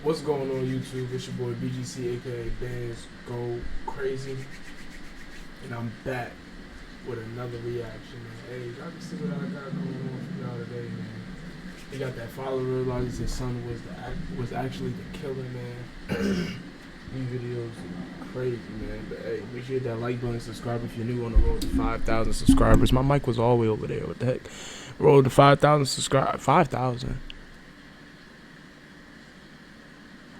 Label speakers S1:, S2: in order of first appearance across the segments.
S1: What's going on YouTube? It's your boy BGC aka Bands Go Crazy. And I'm back with another reaction, man. Hey, y'all can see what I got going on for y'all today, man. He got that father realizes his son was actually the killer, man. These videos are crazy, man. But hey, make sure you hit that like button, subscribe if you're new on the road to 5,000 subscribers. My mic was all the way over there. What the heck? Road to 5,000 subscribers. 5,000.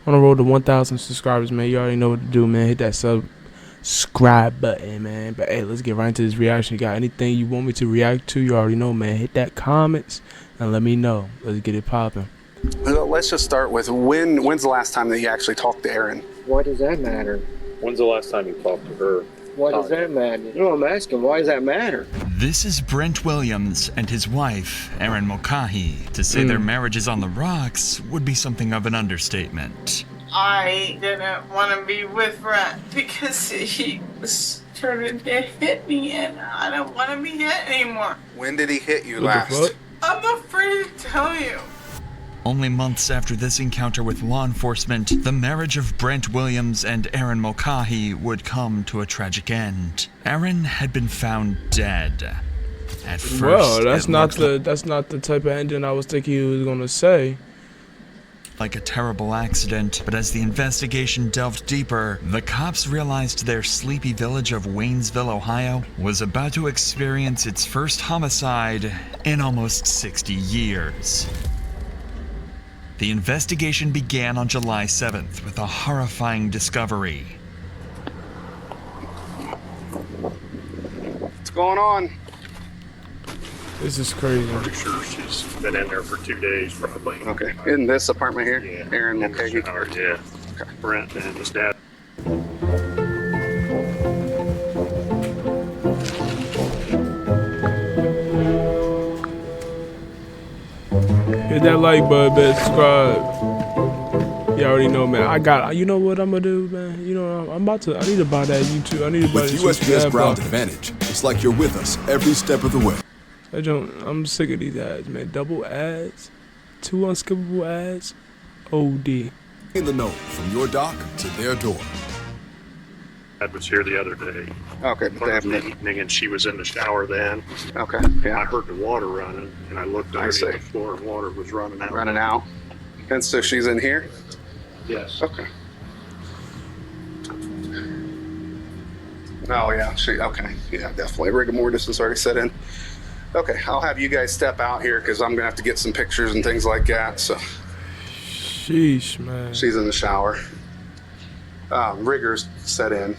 S1: On the road to 1,000 subscribers, man. You already know what to do, man. Hit that subscribe button, man. But hey, let's get right into this reaction. You got anything you want me to react to? You already know, man. Hit that comments and let me know. Let's get it popping.
S2: Let's just start with when's the last time that you actually talked to Erin?
S3: Why does that matter?
S4: When's the last time you talked to her?
S3: Why does that matter? You know, I'm asking, why does that matter?
S5: This is Brent Williams and his wife, Erin Mulcahy. To say their marriage is on the rocks would be something of an understatement.
S6: I didn't want to be with Brent because he was starting to hit me and I don't want to be hit anymore.
S2: When did he hit you last?
S6: I'm afraid to tell you.
S5: Only months after this encounter with law enforcement, the marriage of Brent Williams and Erin Mulcahy would come to a tragic end. Erin had been found dead. At first,
S1: well, that's not the type of ending I was thinking he was gonna say.
S5: Like a terrible accident, but as the investigation delved deeper, the cops realized their sleepy village of Waynesville, Ohio, was about to experience its first homicide in almost 60 years. The investigation began on July 7th with a horrifying discovery.
S2: What's going on?
S1: This is crazy.
S4: Pretty sure she's been in there for 2 days, probably.
S2: Okay. In this apartment here?
S4: Yeah.
S2: Erin
S4: In the
S2: Mulcahy?
S4: shower, yeah.
S2: Okay.
S4: Brent and his dad.
S1: Hit that like button, man. Subscribe. You already know, man. You know what I'm gonna do, man? You know, I need to buy that YouTube. I need to buy
S7: With
S1: this
S7: USPS
S1: YouTube
S7: Ground
S1: ad.
S7: Advantage, it's like you're with us every step of the way.
S1: I'm sick of these ads, man. Double ads, 2 unskippable ads, OD.
S7: In the know, from your dock to their door.
S4: Dad was here the other day.
S2: Okay, but they haven't
S4: Thursday evening, and she was in the shower then.
S2: Okay,
S4: I
S2: yeah.
S4: heard the water running, and I looked underneath
S2: see.
S4: the floor, and water was running out.
S2: Running out. And so she's in here?
S4: Yes.
S2: Okay. Oh yeah, okay. Yeah, definitely. Rigor mortis is already set in. Okay, I'll have you guys step out here because I'm gonna have to get some pictures and things like that. So
S1: Sheesh, man.
S2: she's in the shower. Rigor's set in.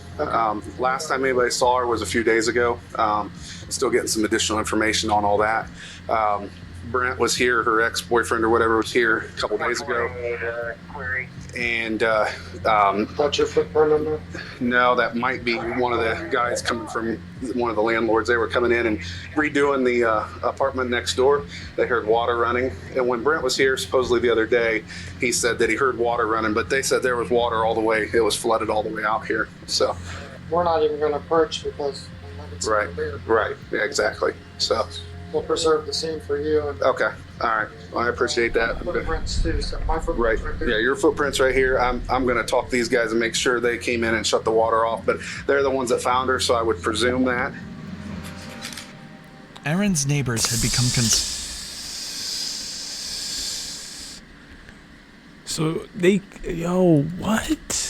S2: Last time anybody saw her was a few days ago. Still getting some additional information on all that. Brent was here, her ex-boyfriend or whatever was here a couple days ago. And
S3: Got your footprint on there?
S2: no, that might be one of the guys coming from one of the landlords. They were coming in and redoing the apartment next door. They heard water running. And when Brent was here, supposedly the other day, he said that he heard water running, but they said there was water all the way. It was flooded all the way out here. So,
S3: We're not even going to perch because it's
S2: right, yeah, exactly. So,
S3: we'll preserve the scene for you. And
S2: okay, all right. Well, I appreciate that.
S3: footprints too. So my
S2: Right.
S3: footprints right there.
S2: Yeah, your footprints right here. I'm going to talk to these guys and make sure they came in and shut the water off, but they're the ones that found her, so I would presume that.
S5: Erin's neighbors had become
S1: So what?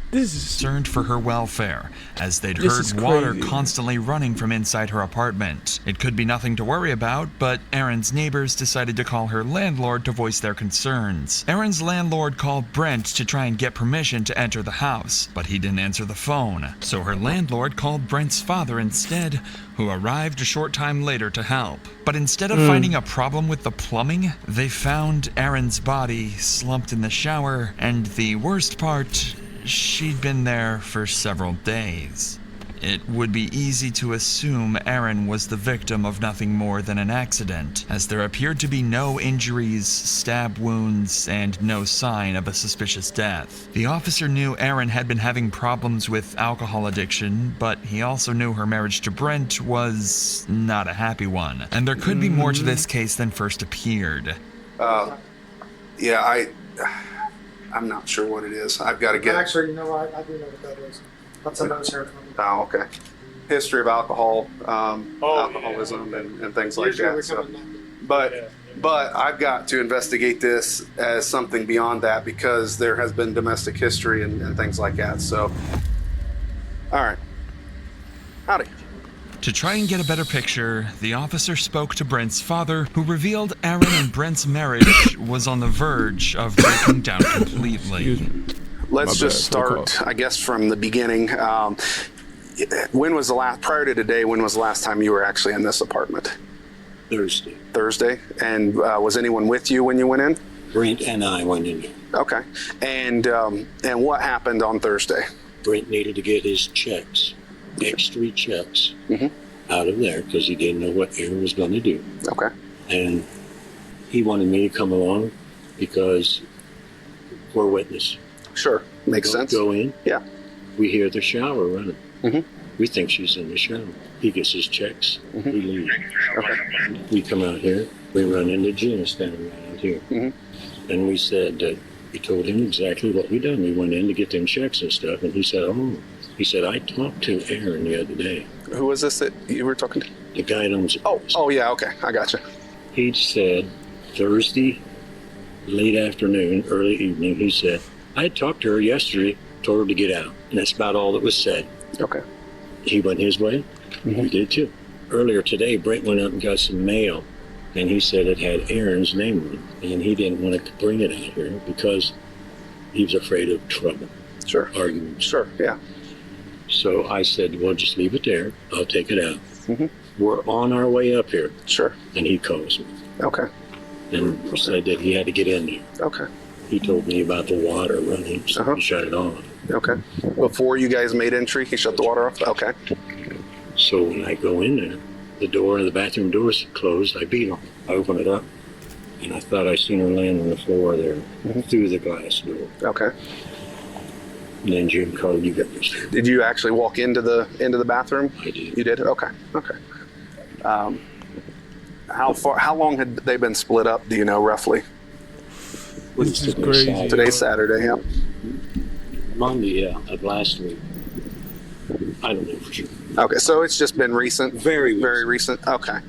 S1: This is
S5: concerned for her welfare, as they'd
S1: This
S5: heard
S1: is
S5: water
S1: crazy.
S5: constantly running from inside her apartment. It could be nothing to worry about, but Erin's neighbors decided to call her landlord to voice their concerns. Erin's landlord called Brent to try and get permission to enter the house, but he didn't answer the phone. So her landlord called Brent's father instead, who arrived a short time later to help. But instead of finding a problem with the plumbing, they found Erin's body slumped in the shower, and the worst part, she'd been there for several days. It would be easy to assume Erin was the victim of nothing more than an accident, as there appeared to be no injuries, stab wounds, and no sign of a suspicious death. The officer knew Erin had been having problems with alcohol addiction, but he also knew her marriage to Brent was not a happy one, and there could be more to this case than first appeared.
S2: Yeah, I'm not sure what it is. I've got to get.
S3: Actually, you know, I do know what that is. That's a nose hair from me.
S2: Oh, okay. History of alcohol, alcoholism, and things like
S3: Usually
S2: that.
S3: we
S2: So,
S3: come in
S2: but I've got to investigate this as something beyond that because there has been domestic history and things like that. So, all right. Howdy.
S5: To try and get a better picture, the officer spoke to Brent's father, who revealed Aaron and Brent's marriage was on the verge of breaking down completely.
S2: Let's just start, I guess, from the beginning. When was the last, prior to today, when was the last time you were actually in this apartment?
S8: Thursday.
S2: Thursday. And was anyone with you when you went in?
S8: Brent and I went in there.
S2: Okay. And what happened on Thursday?
S8: Brent needed to get his checks, extra checks, out of there because he didn't know what Aaron was going to do.
S2: Okay.
S8: And he wanted me to come along because we're witness.
S2: Sure. Makes sense.
S8: Go in.
S2: Yeah.
S8: We hear the shower running.
S2: Mhm.
S8: We think she's in the shower. He gets his checks. We leave.
S2: Okay.
S8: We come out here. We run into Jim standing right out here. And we said that we told him exactly what we done. We went in to get them checks and stuff. And he said, I talked to Aaron the other day.
S2: Who was this that you were talking to?
S8: The guy that owns it.
S2: Oh yeah. Okay. I gotcha.
S8: He said Thursday, late afternoon, early evening, he said, I had talked to her yesterday, told her to get out. And that's about all that was said.
S2: Okay.
S8: He went his way. We did too. Earlier today, Brent went up and got some mail, and he said it had Aaron's name on it. And he didn't want to bring it out here because he was afraid of trouble.
S2: Sure.
S8: Arguments.
S2: Sure. Yeah.
S8: So I said, well, just leave it there. I'll take it out. We're on our way up here.
S2: Sure.
S8: And he calls me
S2: Okay.
S8: and said that he had to get in there.
S2: Okay.
S8: He told me about the water running, so he shut it on.
S2: Okay. Before you guys made entry, he shut the water off? Okay.
S8: So when I go in there, the bathroom door's closed. I beat him. I open it up, and I thought I seen her laying on the floor there through the glass door.
S2: Okay.
S8: And then Jim called, you got this.
S2: Did you actually walk into the bathroom?
S8: I did.
S2: You did? Okay. Okay. How long had they been split up, do you know, roughly?
S1: This is crazy.
S2: Today's Saturday, yeah.
S8: Monday, of last week. I don't know for sure.
S2: Okay, so it's just been recent? Very recent. Okay.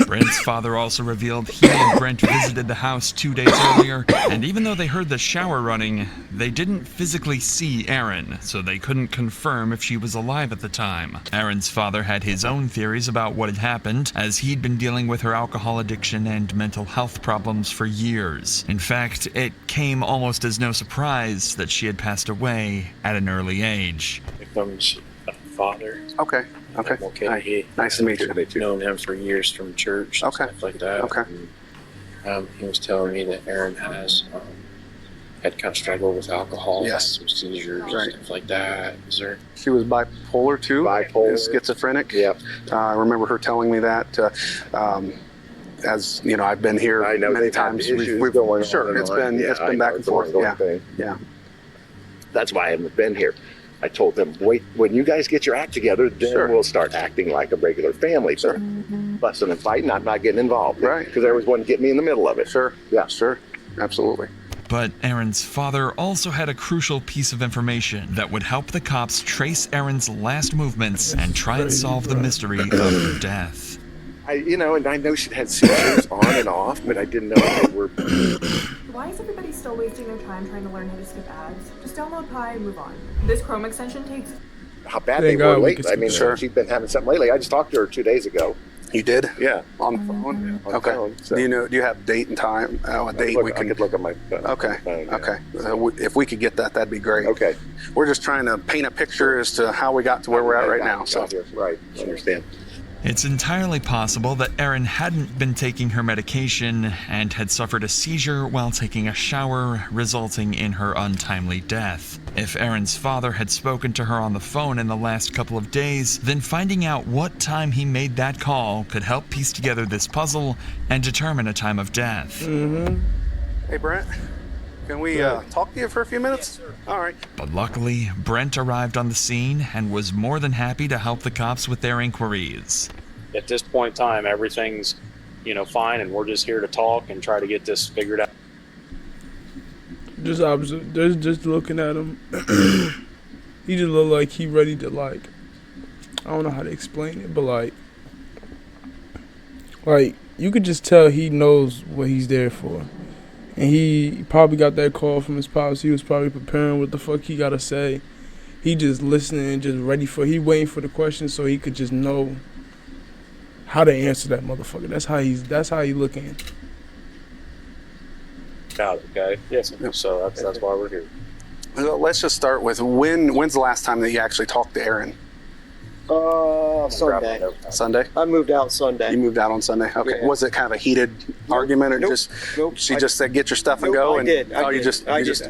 S5: Brent's father also revealed he and Brent visited the house 2 days earlier, and even though they heard the shower running, they didn't physically see Aaron, so they couldn't confirm if she was alive at the time. Aaron's father had his own theories about what had happened, as he'd been dealing with her alcohol addiction and mental health problems for years. In fact, it came almost as no surprise that she had passed away at an early age.
S9: Becomes a father.
S2: Okay. Okay.
S9: Okay.
S2: Nice to meet you.
S9: I've known him for years from church.
S2: Okay.
S9: Stuff like that.
S2: Okay.
S9: And, he was telling me that Aaron has had kind of struggled with alcohol.
S2: Yes.
S9: Some seizures.
S2: Right.
S9: Stuff like that. Is there?
S2: She was bipolar too?
S4: Bipolar.
S2: Schizophrenic?
S4: Yep.
S2: I remember her telling me that. As you know, I've been here
S10: I know
S2: many
S10: they've had
S2: times.
S10: issues going
S2: sure,
S10: on and
S2: it's
S10: on.
S2: been
S10: Yeah,
S2: it's
S10: I
S2: been
S10: know,
S2: back and
S10: it's an
S2: forth.
S10: ongoing
S2: Yeah.
S10: thing.
S2: Yeah.
S10: That's why I haven't been here. I told them, wait, when you guys get your act together, then
S2: Sure.
S10: we'll start acting like a regular family.
S2: Sure.
S10: Fussing and fighting, I'm not getting involved.
S2: Right.
S10: Because there was one to get me in the middle of it.
S2: Sure.
S10: Yeah.
S2: Sure. Absolutely.
S5: But Aaron's father also had a crucial piece of information that would help the cops trace Aaron's last movements and try and solve the mystery of her death.
S10: And I know she had seizures on and off, but I didn't know they were.
S11: Why is everybody still wasting their time trying to learn how to skip ads? Just download Pi and move on. This Chrome extension takes...
S10: How bad
S1: Thank
S10: they were
S1: God we
S10: lately.
S1: could
S10: I mean,
S2: Sure.
S10: she's been having something lately. I just talked to her 2 days ago.
S2: You did?
S10: Yeah.
S2: On the phone?
S10: On the
S2: Okay.
S10: phone, so.
S2: Do you have date and time? A date we
S10: I
S2: can.
S10: could look at my phone.
S2: Okay.
S10: phone, yeah.
S2: Okay. If we could get that, that'd be great.
S10: Okay.
S2: We're just trying to paint a picture as to how we got to where we're at right now. So.
S10: Right. I understand.
S5: It's entirely possible that Aaron hadn't been taking her medication and had suffered a seizure while taking a shower, resulting in her untimely death. If Aaron's father had spoken to her on the phone in the last couple of days, then finding out what time he made that call could help piece together this puzzle and determine a time of death.
S2: Hey, Brent. Can we talk to you for a few minutes? Yes, sir. All right.
S5: But luckily, Brent arrived on the scene and was more than happy to help the cops with their inquiries.
S12: At this point in time, everything's, fine, and we're just here to talk and try to get this figured out.
S1: Just looking at him, he just look like he ready to like. I don't know how to explain it, but like you could just tell he knows what he's there for, and he probably got that call from his pops. He was probably preparing what the fuck he gotta say. He just listening and just ready for. He waiting for the question so he could just know how to answer that motherfucker. That's how he looking.
S12: Okay. Yes. So that's why we're here.
S2: Let's just start with when's the last time that you actually talked to Erin?
S3: Sunday.
S2: Sunday?
S3: I moved out Sunday.
S2: You moved out on Sunday? Okay. Yeah. Was it kind of a heated argument or
S3: Nope.
S2: She just said, get your stuff and go?
S3: I did.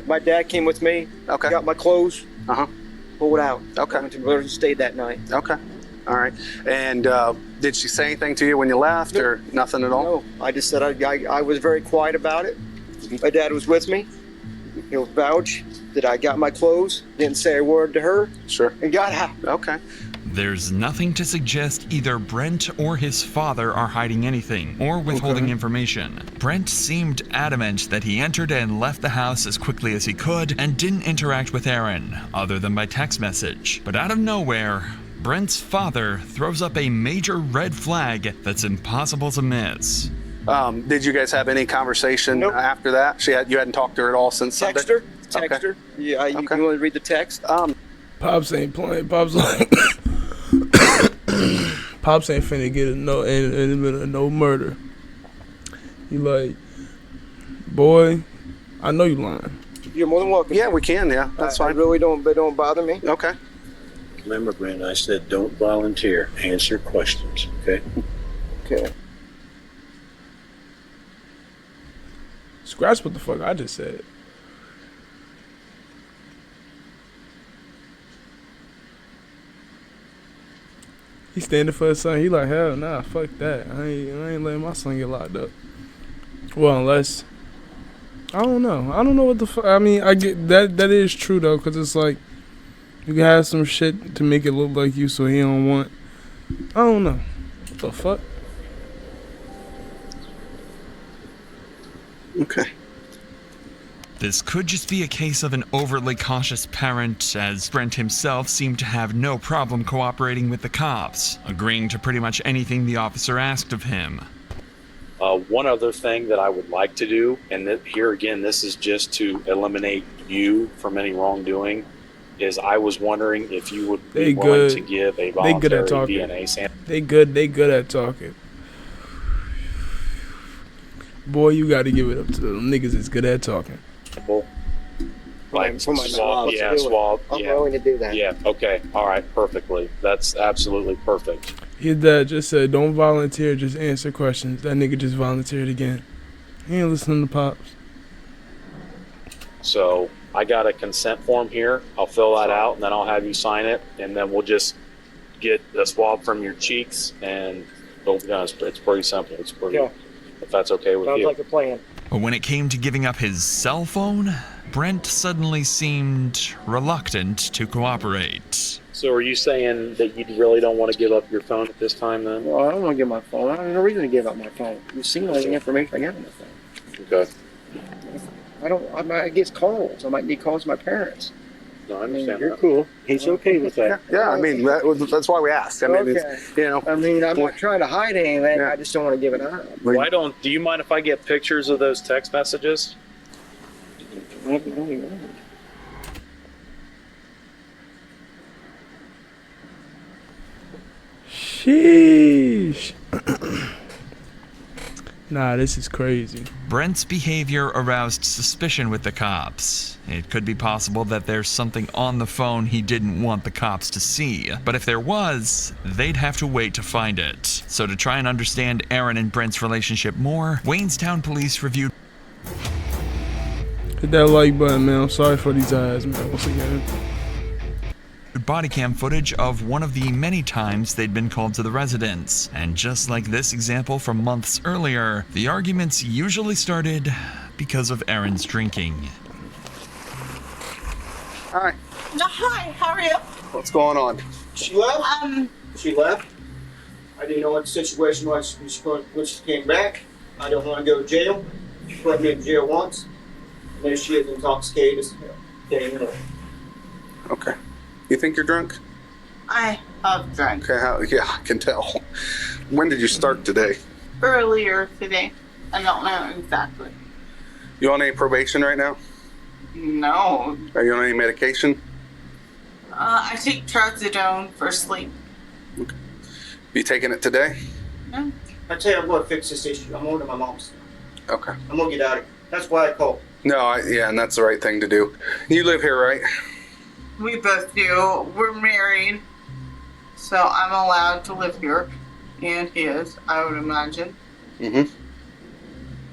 S3: My dad came with me.
S2: Okay.
S3: Got my clothes. Pulled out.
S2: Okay.
S3: I went to Emergency State that night.
S2: Okay. All right. And did she say anything to you when you left or nothing at all?
S3: No. I just said I was very quiet about it. My dad was with me. He'll vouch that I got my clothes, didn't say a word to her.
S2: Sure.
S3: And got out.
S2: Okay.
S5: There's nothing to suggest either Brent or his father are hiding anything or withholding information. Brent seemed adamant that he entered and left the house as quickly as he could and didn't interact with Erin, other than by text message. But out of nowhere, Brent's father throws up a major red flag that's impossible to miss.
S2: Did you guys have any conversation after that? You hadn't talked to her at all since Sunday?
S3: Text her. Yeah, you can only read the text.
S1: Pops ain't playing. Pops like Pops ain't finna get in the middle of no murder. He like, boy, I know you lying.
S3: You're more than welcome.
S2: Yeah, we can. Yeah, that's fine.
S3: Really don't bother me.
S2: Okay.
S8: Remember, Brent, I said don't volunteer. Answer questions. Okay.
S3: Okay.
S1: Scratch what the fuck I just said. He standing for his son. He like, hell nah, fuck that. I ain't letting my son get locked up. Well, unless I don't know. I don't know what the fuck. I mean, I get that. That is true though, cause it's like you can have some shit to make it look like you, so he don't want. I don't know. What the fuck?
S2: Okay.
S5: This could just be a case of an overly cautious parent, as Brent himself seemed to have no problem cooperating with the cops, agreeing to pretty much anything the officer asked of him.
S12: One other thing that I would like to do, and here again, this is just to eliminate you from any wrongdoing, is I was wondering if you would be willing to give a voluntary DNA sample.
S1: They good at talking. Boy, you got to give it up to them niggas that's good at talking.
S12: Like
S3: for my swab.
S12: Yeah, swab.
S3: I'm willing to do that.
S12: Yeah, okay. All right, perfectly. That's absolutely perfect.
S1: His dad just said, don't volunteer, just answer questions. That nigga just volunteered again. He ain't listening to Pops.
S12: So I got a consent form here. I'll fill that out, and then I'll have you sign it, and then we'll just get a swab from your cheeks, and it'll be done. It's pretty simple. It's pretty, if that's okay with you.
S3: Sounds like a plan.
S5: But when it came to giving up his cell phone, Brent suddenly seemed reluctant to cooperate.
S12: So are you saying that you really don't want to give up your phone at this time then?
S3: Well, I don't want to give my phone. I have no reason to give up my phone. You've seen all the information I got on my phone.
S12: Okay.
S3: I get calls. I might need calls from my parents.
S12: No, I understand.
S3: You're cool. He's okay with that.
S2: Yeah, I mean, that's why we asked. I mean, it's, you know.
S3: I mean, I'm not trying to hide anything. I just don't want to give it up.
S12: Do you mind if I get pictures of those text messages?
S1: Sheesh. Nah, this is crazy.
S5: Brent's behavior aroused suspicion with the cops. It could be possible that there's something on the phone he didn't want the cops to see. But if there was, they'd have to wait to find it. So to try and understand Erin and Brent's relationship more, Waynestown police reviewed...
S1: Hit that like button, man. I'm sorry for these eyes, man, once again.
S5: Body cam footage of one of the many times they'd been called to the residence. And just like this example from months earlier, the arguments usually started because of Erin's drinking.
S2: Hi.
S6: Hi, how are you?
S2: What's going on?
S3: She left? She left? I didn't know what the situation was when she came back. I don't want to go to jail. She put me in jail once. No, she is intoxicated. Okay.
S2: Okay. You think you're drunk?
S6: I have drank
S2: Okay, yeah, I can tell. When did you start today?
S6: earlier today. I don't know exactly.
S2: You on any probation right now?
S6: No.
S2: Are you on any medication?
S6: I take trazodone for sleep.
S2: You taking it today?
S6: No.
S3: I tell you, I'm gonna fix this issue. I'm going to my mom's.
S2: Okay.
S3: I'm gonna get out of here. That's why I called.
S2: No, yeah, and that's the right thing to do. You live here, right?
S6: We both do. We're married. So I'm allowed to live here. And he is, I would imagine.
S2: Mm-hmm.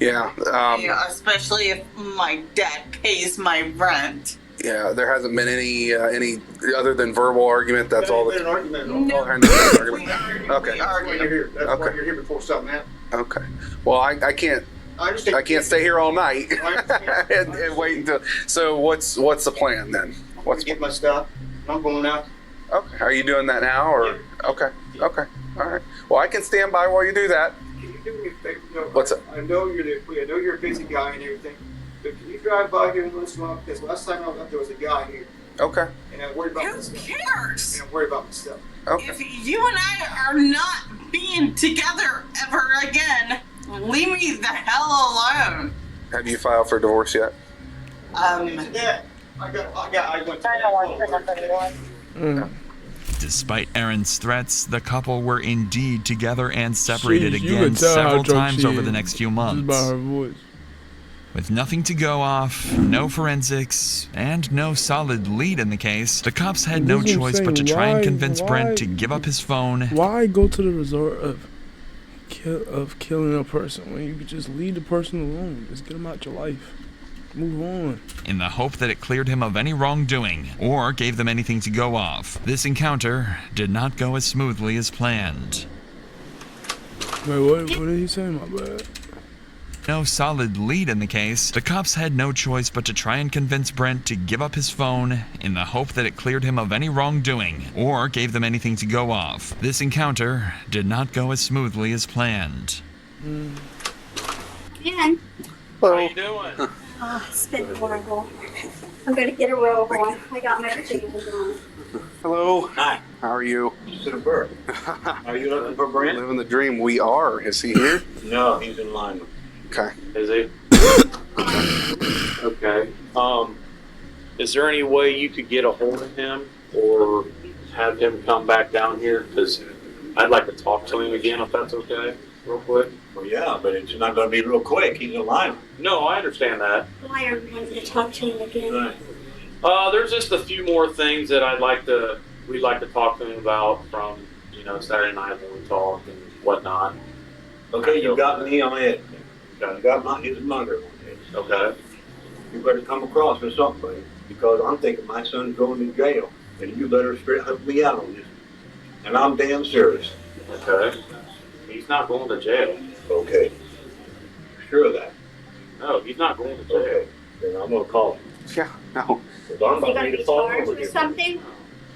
S2: Yeah.
S6: Yeah, especially if my dad pays my rent.
S2: Yeah, there hasn't been any other than verbal argument. That's all.
S3: An argument.
S6: No.
S2: Okay.
S6: We
S3: That's why
S6: argue.
S3: you're here. That's why
S2: Okay.
S3: you're here before something happens.
S2: Okay. Well, I can't.
S3: I understand.
S2: I can't stay here all night
S3: I understand.
S2: and wait until. So what's the plan then?
S3: I'm gonna get my stuff. I'm going out.
S2: Okay. Are you doing that now or?
S3: Yeah.
S2: Okay. Okay. All right. Well, I can stand by while you do that.
S3: Can you do me a favor? No,
S2: What's up?
S3: I know you're a busy guy and everything, but can you drive by here and listen up? Because last time I was up, there was a guy here,
S2: Okay.
S3: and I'm worried about my
S6: Who
S3: stuff.
S6: cares?
S3: And I'm worried about my stuff.
S2: Okay.
S6: If you and I are not being together ever again, leave me the hell alone.
S2: Have you filed for divorce yet?
S3: Yeah, I went to
S5: Despite Aaron's threats, the couple were indeed together and separated
S1: Sheesh, you
S5: again
S1: can tell how
S5: several
S1: drunk
S5: times
S1: she
S5: over
S1: is
S5: the next few
S1: just by
S5: months.
S1: her voice.
S5: With nothing to go off, no forensics, and no solid lead in the case, the cops had no
S1: That's what I'm
S5: choice but to
S1: saying.
S5: try and
S1: Why-
S5: convince Brent
S1: why-
S5: to give up his phone.
S1: Why go to the resort of killing a person when you could just leave the person alone? Just get them out your life. Move on.
S5: In the hope that it cleared him of any wrongdoing, or gave them anything to go off. This encounter did not go as smoothly as planned.
S1: Wait, what did he say? My bad.
S5: No solid lead in the case, the cops had no choice but to try and convince Brent to give up his phone in the hope that it cleared him of any wrongdoing, or gave them anything to go off. This encounter did not go as smoothly as planned.
S13: Ken.
S2: Hello.
S12: you doing?
S13: Oh, it's been horrible. I'm gonna get a robe on. I got my pajamas on.
S2: Hello.
S8: Hi.
S2: How are you?
S8: Mr. Burke. Are you looking for Brent?
S2: Living the dream. We are. Is he here?
S8: No, he's in line.
S2: Okay.
S12: Is he? Okay. Is there any way you could get a hold of him or have him come back down here? Because I'd like to talk to him again, if that's okay, real quick.
S8: Well, yeah, but it's not going to be real quick. He's in line.
S12: No, I understand that.
S13: Why are you wanting to talk to him again?
S8: Right.
S12: There's just a few more things that we'd like to talk to him about from, Saturday night when we talk and whatnot.
S8: Okay, you got me on it.
S12: Okay.
S8: You got his mother on it.
S12: Okay.
S8: You better come across with something, because I'm thinking my son's going to jail, and you better straight help me out on this. And I'm damn serious.
S12: Okay. He's not going to jail.
S8: Okay. Sure of that?
S12: No, he's not going to jail.
S8: Okay. Then I'm going to call him.
S2: Yeah. No.
S8: Because I'm
S13: Is he
S8: about
S13: gonna
S8: ready
S13: be
S8: to fall
S13: charged
S8: over
S13: with
S8: here.
S13: something?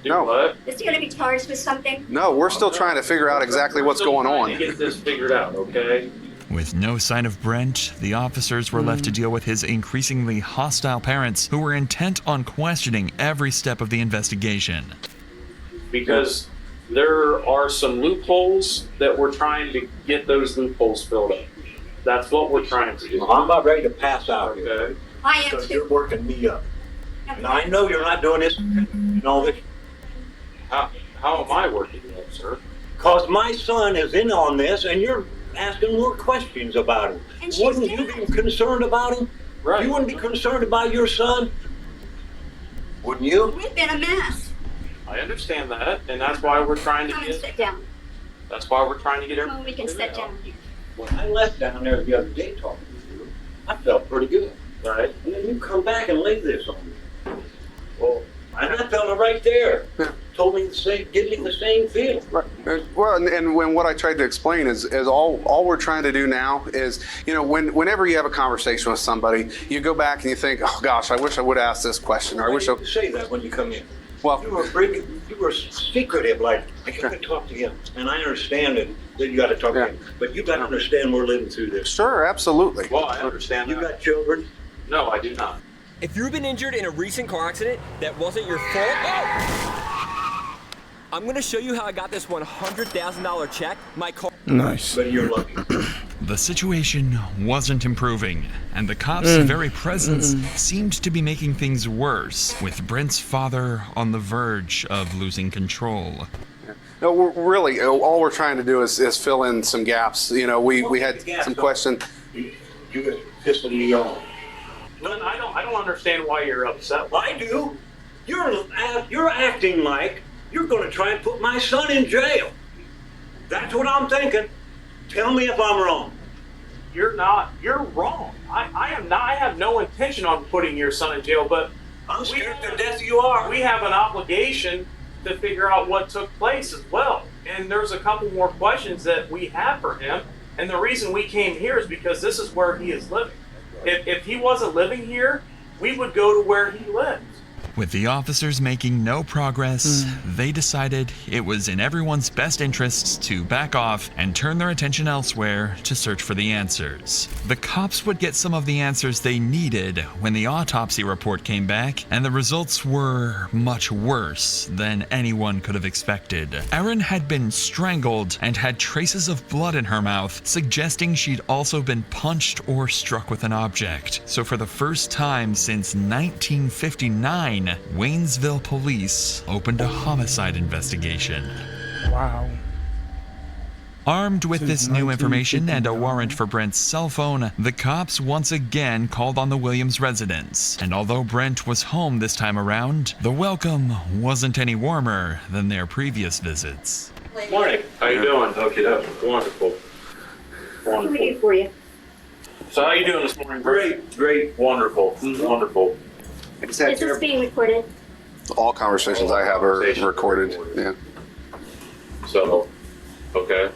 S12: Do
S2: No.
S12: what?
S13: Is he gonna be charged with something?
S2: No. We're still trying to figure out exactly what's going
S12: Trying
S2: on.
S12: to get this figured out, okay?
S5: With no sign of Brent, the officers were left to deal with his increasingly hostile parents, who were intent on questioning every step of the investigation.
S12: Because there are some loopholes that we're trying to get those loopholes filled up. That's what we're trying to do.
S8: Well, I'm about ready to pass out here.
S12: Okay.
S13: I am
S8: Because
S13: too.
S8: you're working me up. And I know you're not doing this, this.
S12: How am I working with that, sir?
S8: Because my son is in on this, and you're asking more questions about him.
S13: And she's
S8: Wouldn't you
S13: dead.
S8: be concerned about him?
S12: Right.
S8: You wouldn't be concerned about your son? Wouldn't you?
S13: We've been a mess.
S12: I understand that, and that's why we're trying to
S13: Come and
S12: get.
S13: sit down.
S12: That's why we're trying to get
S13: Come on,
S12: everything.
S13: we can sit
S12: figured out.
S13: down here.
S8: When I left down there the other day talking to you, I felt pretty good.
S12: Right.
S8: And then you come back and lay this on me.
S12: Well,
S8: And that fella right there told me the same, give me the same feeling.
S2: Right. Well, and when what I tried to explain is all we're trying to do now is, whenever you have a conversation with somebody, you go back and you think, oh gosh, I wish I would have asked this question, or I wish I.
S8: You say that when you come in.
S2: Well,
S8: You were secretive, like, I gotta talk to him. And I understand that you gotta talk to him. But you gotta understand we're living through this.
S2: Sure, absolutely.
S12: well, I understand
S8: You
S12: that.
S8: got children,
S12: No, I do not.
S14: If you've been injured in a recent car accident that wasn't your fault, I'm gonna show you how I got this $100,000 check. My car.
S1: Nice.
S14: But you're lucky.
S5: The situation wasn't improving, and the cops' very presence seemed to be making things worse, with Brent's father on the verge of losing control.
S2: No, we're really, all we're trying to do is fill in some gaps. You know, we had some questions.
S8: You got pissed at your own.
S12: Lynn, I don't understand why you're upset.
S15: I do. You're acting like you're going to try and put my son in jail. That's what I'm thinking. Tell me if I'm wrong.
S12: You're not. You're wrong. I am not. I have no intention on putting your son in jail, but
S15: I'm scared to death you are.
S12: We have an obligation to figure out what took place as well. And there's a couple more questions that we have for him. And the reason we came here is because this is where he is living. If he wasn't living here, we would go to where he lives.
S5: With the officers making no progress, they decided it was in everyone's best interests to back off and turn their attention elsewhere to search for the answers. The cops would get some of the answers they needed when the autopsy report came back, and the results were much worse than anyone could have expected. Erin had been strangled and had traces of blood in her mouth, suggesting she'd also been punched or struck with an object. So for the first time since 1959, Waynesville police opened a homicide investigation.
S1: Wow.
S5: Armed with this new information and a warrant for Brent's cell phone, the cops once again called on the Williams residence. And although Brent was home this time around, the welcome wasn't any warmer than their previous visits.
S12: Morning. How you doing? Okay, that's wonderful.
S13: What can we do for you?
S12: So how you doing this morning? Great. Wonderful. Wonderful.
S13: Is this being recorded?
S2: All conversations I have are recorded. Yeah.
S12: So, okay.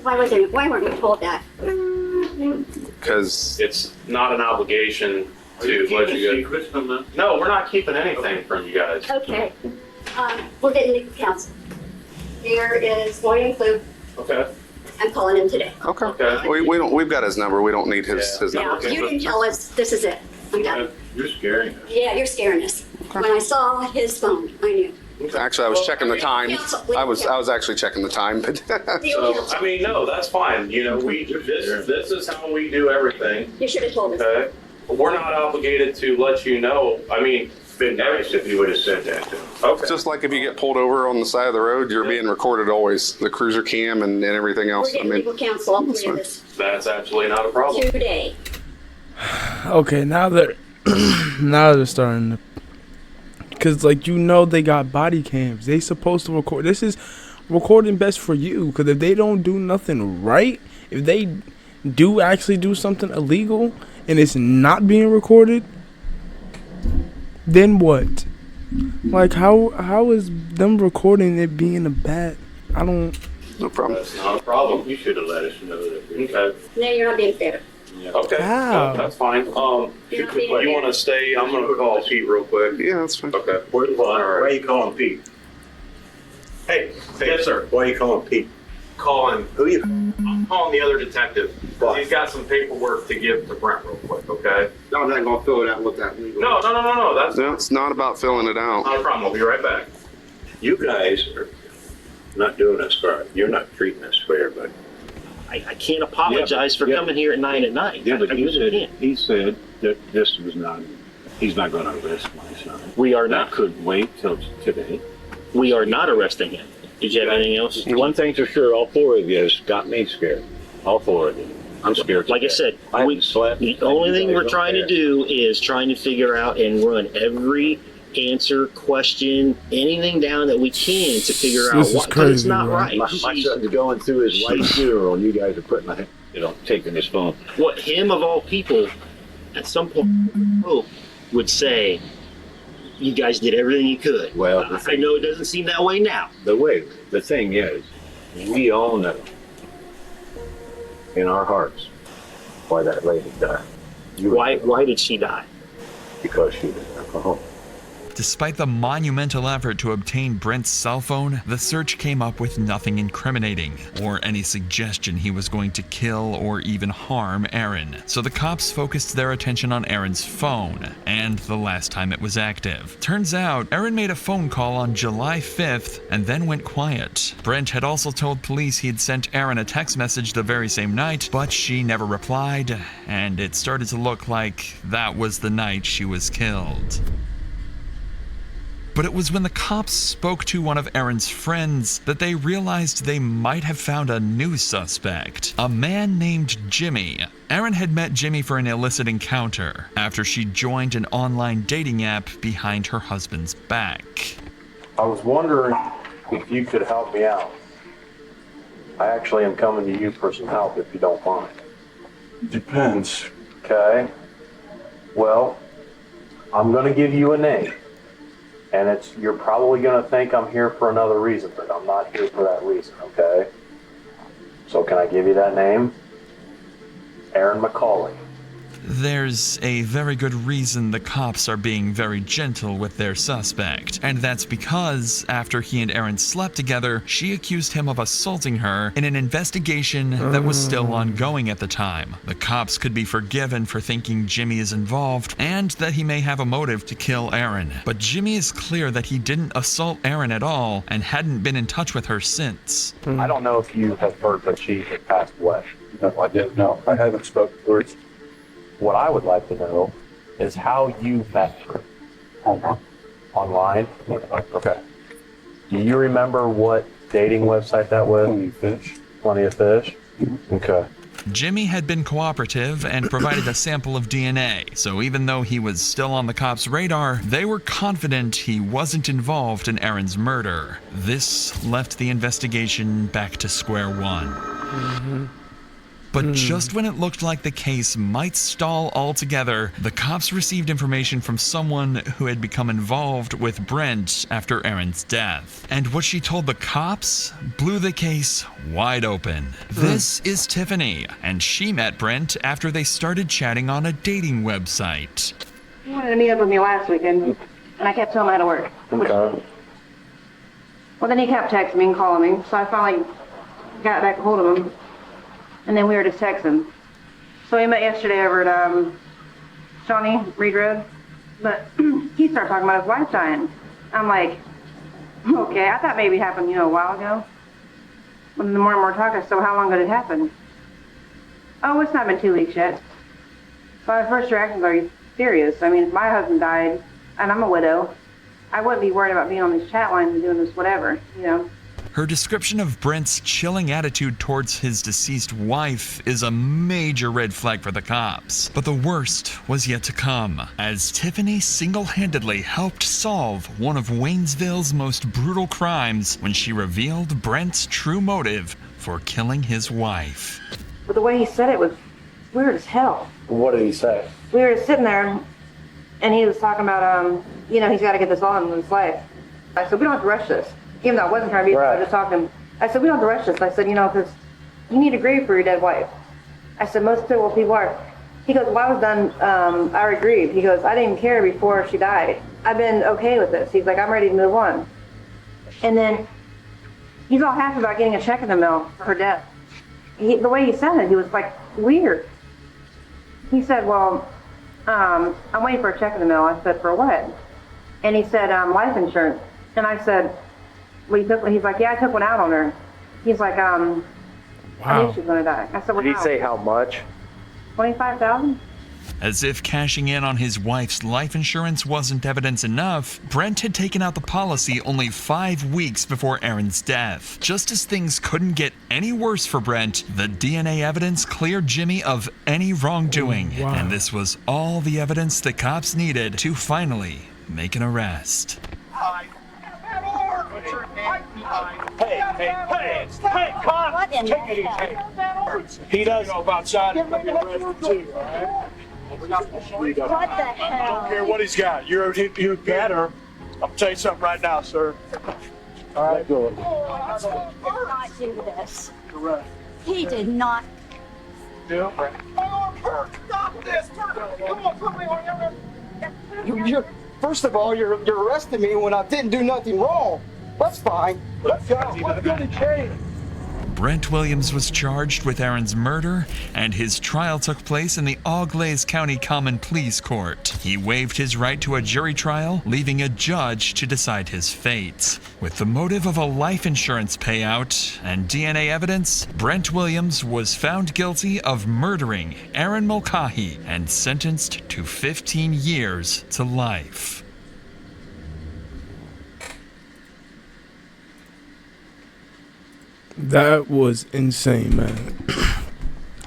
S13: Why weren't we told that?
S2: Because
S12: it's not an obligation to let you go. No, we're not keeping anything from you guys.
S13: Okay. We're getting legal counsel. Here is William Clue.
S12: Okay.
S13: I'm calling him today.
S2: Okay. We don't. We've got his number. We don't need his
S13: Now,
S2: number.
S13: you didn't tell us this is it. I'm done.
S8: You're scaring us.
S13: Yeah, you're scaring us. When I saw his phone, I knew.
S2: Actually, I was checking the time. I was actually checking the time, but.
S12: So, I mean, no, that's fine. You know, this is how we do everything.
S13: You should have told us.
S12: Okay. We're not obligated to let you know. I mean,
S8: Been nice if you would have said that to him.
S2: Okay. Just like if you get pulled over on the side of the road, you're being recorded always. The cruiser cam and everything else.
S13: We're getting legal counsel, all three of us.
S12: That's absolutely not a problem.
S13: Today.
S1: Okay, now they're starting to, because they got body cams. They supposed to record. This is recording best for you, because if they don't do nothing right, if they do actually do something illegal and it's not being recorded, then what? How is them recording it being a bad? I don't.
S2: No problem.
S12: That's not a problem.
S8: You should have let us know that.
S12: Okay.
S13: No, you're not being fair.
S12: Okay.
S1: How?
S12: That's fine. You want to stay? I'm going to call Pete real quick.
S2: Yeah, that's fine.
S12: Okay.
S8: Why are you calling Pete?
S12: Hey. Yes, sir.
S8: Why are you calling Pete?
S12: Calling.
S8: Who you?
S12: I'm calling the other detective. He's got some paperwork to give to Brent real quick. Okay.
S3: No, I'm not going to fill it out with that legal.
S12: No. That's
S2: No, it's not about filling it out.
S12: not a problem. I'll be right back.
S8: You guys are not doing us fair. You're not treating us fair, but.
S16: I can't apologize for coming here at 9 at night.
S8: Yeah, but
S16: I really can't.
S8: he said that this was not, he's not going to arrest my son.
S16: We are
S8: That
S16: not.
S8: could wait till today.
S16: We are not arresting him. Did you have anything else?
S8: One thing's for sure, all four of you has got me scared. All four of you. I'm scared.
S16: Like I said,
S8: I haven't slept.
S16: the only thing
S8: You
S16: we're
S8: guys
S16: trying to
S8: don't
S16: do is trying to figure out and run every answer, question, anything down that we can to figure out
S1: This is
S16: what, because it's
S1: crazy,
S16: not
S1: right?
S16: right.
S8: My son's going through his life funeral, and you guys are putting my, taking his phone.
S16: What him of all people, at some point, would say, you guys did everything you could.
S8: Well,
S16: I know it doesn't seem that way now.
S8: The thing is, we all know in our hearts why that lady died.
S16: Why did she die?
S8: Because she was alcoholic.
S5: Despite the monumental effort to obtain Brent's cell phone, the search came up with nothing incriminating, or any suggestion he was going to kill or even harm Aaron. So the cops focused their attention on Aaron's phone, and the last time it was active. Turns out, Aaron made a phone call on July 5th, and then went quiet. Brent had also told police he'd sent Aaron a text message the very same night, but she never replied, and it started to look like that was the night she was killed. But it was when the cops spoke to one of Aaron's friends that they realized they might have found a new suspect, a man named Jimmy. Aaron had met Jimmy for an illicit encounter after she joined an online dating app behind her husband's back.
S9: I was wondering if you could help me out. I actually am coming to you for some help if you don't mind.
S17: Depends.
S9: Okay. Well, I'm going to give you a name. And you're probably going to think I'm here for another reason, but I'm not here for that reason, okay? So can I give you that name? Aaron McCauley.
S5: There's a very good reason the cops are being very gentle with their suspect, and that's because after he and Aaron slept together, she accused him of assaulting her in an investigation that was still ongoing at the time. The cops could be forgiven for thinking Jimmy is involved and that he may have a motive to kill Aaron, but Jimmy is clear that he didn't assault Aaron at all and hadn't been in touch with her since.
S9: I don't know if you have heard that she had passed away.
S17: No, I didn't. No, I haven't spoken to her.
S9: What I would like to know is how you met her. Online? Okay. Do you remember what dating website that was?
S17: Plenty of Fish.
S9: Plenty of Fish? Okay.
S5: Jimmy had been cooperative and provided a sample of DNA, so even though he was still on the cops' radar, they were confident he wasn't involved in Aaron's murder. This left the investigation back to square one. But just when it looked like the case might stall altogether, the cops received information from someone who had become involved with Brent after Aaron's death. And what she told the cops blew the case wide open. This is Tiffany, and she met Brent after they started chatting on a dating website.
S18: He wanted to meet up with me last weekend, and I kept telling him I had to work.
S9: Okay.
S18: Well, then he kept texting me and calling me, so I finally got back a hold of him. And then we were just texting. So we met yesterday over at Shawnee Reed Road. But he started talking about his wife dying. I'm like, okay, I thought maybe it happened, a while ago. When the more and more talking, so how long did it happen? Oh, it's not been 2 weeks yet. So my first reaction is, are you serious? I mean, if my husband died and I'm a widow, I wouldn't be worried about being on these chat lines and doing this whatever,
S5: Her description of Brent's chilling attitude towards his deceased wife is a major red flag for the cops. But the worst was yet to come, as Tiffany single-handedly helped solve one of Waynesville's most brutal crimes when she revealed Brent's true motive for killing his wife.
S18: But the way he said it was weird as hell.
S9: What did he say?
S18: We were sitting there, and he was talking about, he's got to get this on in his life. I said, we don't have to rush this. Even though I wasn't trying to be, I just talked to him. I said, we don't have to rush this. I said, because you need to grieve for your dead wife. I said, most people are. He goes, well, I was done, I already grieved. He goes, I didn't even care before she died. I've been okay with this. He's like, I'm ready to move on. And then he's all happy about getting a check in the mail for her death. The way he said it, he was like, weird. He said, well, I'm waiting for a check in the mail. I said, for what? And he said, life insurance. And I said, well, he's like, yeah, I took one out on her. He's like, I knew she was going to die. I said, well,
S9: Did he say how much?
S18: $25,000?
S5: As if cashing in on his wife's life insurance wasn't evidence enough, Brent had taken out the policy only 5 weeks before Aaron's death. Just as things couldn't get any worse for Brent, the DNA evidence cleared Jimmy of any wrongdoing. And this was all the evidence the cops needed to finally make an arrest.
S15: Hey, Con!
S13: What in the
S15: hell? He doesn't know about signing for your arrest too, alright?
S13: What the hell?
S15: I don't care what he's got. You're better. I'll tell you something right now, sir. Alright, go.
S13: He did not do this. He did not.
S15: Yeah.
S13: My arm hurts. Stop this. Come on, put me on.
S3: First of all, you're arresting me when I didn't do nothing wrong. That's fine. Let's go. Let's go to jail.
S5: Brent Williams was charged with Aaron's murder, and his trial took place in the Auglaize County Common Pleas Court. He waived his right to a jury trial, leaving a judge to decide his fate. With the motive of a life insurance payout and DNA evidence, Brent Williams was found guilty of murdering Aaron Mulcahy and sentenced to 15 years to life.
S1: That was insane, man.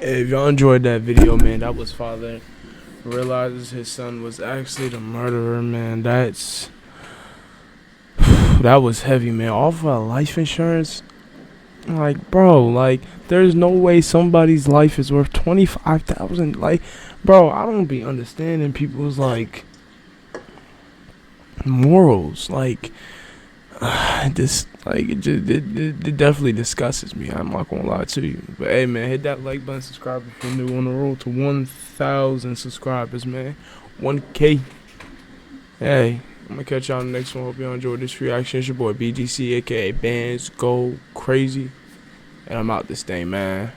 S1: If y'all enjoyed that video, man, that was father realizes his son was actually the murderer, man. That was heavy, man. Off of life insurance, like, bro, like, there's no way somebody's life is worth $25,000. Like, bro, I don't be understanding people's like morals, like. This, like, it definitely disgusts me. I'm not gonna lie to you. But hey, man, hit that like button, subscribe if you're new on the road to 1,000 subscribers, man. 1K. Hey, I'm gonna catch y'all in the next one. Hope y'all enjoyed this reaction. It's your boy BGC, aka Bands Go Crazy, and I'm out this thing, man.